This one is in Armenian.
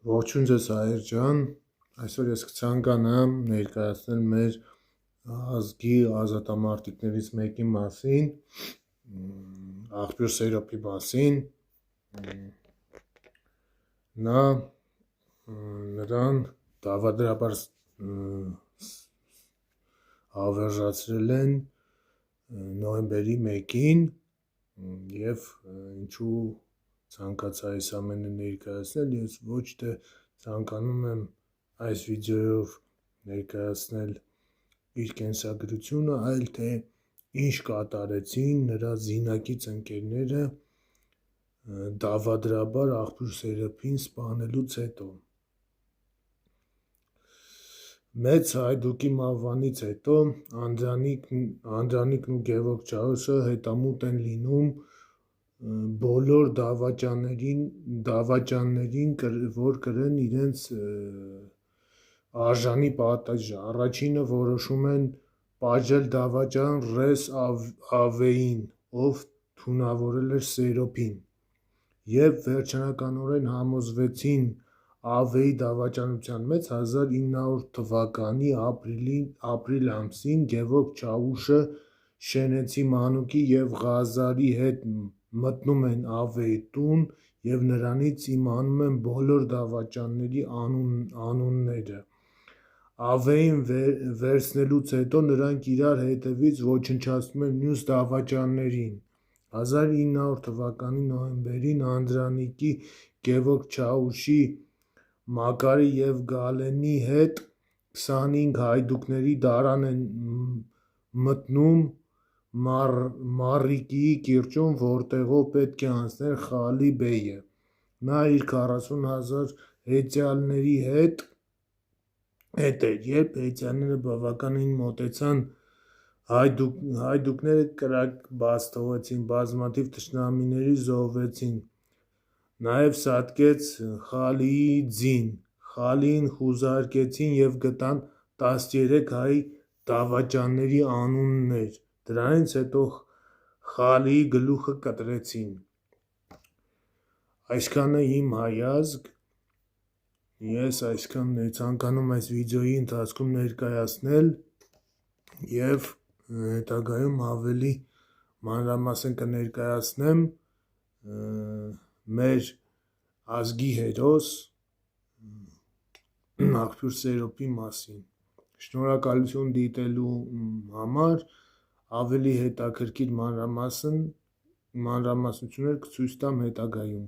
Ողջույն ձեզ հայեր ջան, այսօր ես կցանկանամ ներկայացնել մեր ազգի ազատամարտիկներից մեկի մասին, աղբյուր Սերոպի մասին, նրան դավադրաբար հավերժացրել են նոյեմբերի 1-ին և ինչու ցանկացա այս ամենը ներկայացնել, ես ոչ թե ցանկանում եմ այս վիդեոյով ներկայացնել իր կենսագրությունը, այլ թե ինչ կատարեցին նրա զինակից ընկերները դավադրաբար աղբյուր Սերոպին սպանելուց հետո։ Մեծ հայդուկի մահվանից հետո Անդրանիկն ու Գևորգ Չաուշը հետամուտ են լինում բոլոր դավաճաններին, որ կրեն իրենց արժանի պատժը։ Առաջինը որոշում են պատժել դավաճան Ռես Ավեին, ով թունավորել էր Սերոպին, և վերջնականորեն համոզվեցին Ավեի դավաճանության մեջ 1900 թվականի ապրիլ ամսին Գևորգ Չաուշը, Շենեցի Մանուկի և Ղազարի հետ մտնում են Ավեի տուն և նրանից իմանում են բոլոր դավաճանների անունները։ Ավեին վերցնելուց հետո նրանք իրար հետևից ոչնչացնում են մյուս դավաճաններին։ 1900 թվականի նոյեմբերին Անդրանիկի, Գևորգ Չաուշի, Մակարի և Գալենի հետ 25 հայդուկների դարան են մտնում Մառիկիի կիրճում, որտեղով պետք է անցներ Խալի բեյը։ Նա իր 40,000 հեծյալների հետ էր, երբ հեծյալները բավականին մոտեցան, հայդուկները կրակ բաց թողեցին, բազմաթիվ թշնամիների զոհվեցին, նաև սատկեց Խալիի ձին։ Խալիին խուզարկեցին և գտան 13 հայ դավաճանների անուններ, դրանից հետո Խալիի գլուխը կտրեցին։ Այսքանը իմ հայազգ, ես այսքան ցանկանում այս վիդեոյի ընթացքում ներկայացնել և հետագայում ավելի մանրամասն կներկայացնեմ մեր ազգի հերոս աղբյուր Սերոպի մասին։ Շնորհակալություն դիտելու համար, ավելի հետաքրքիր մանրամասնություններ կցույց տամ հետագայում։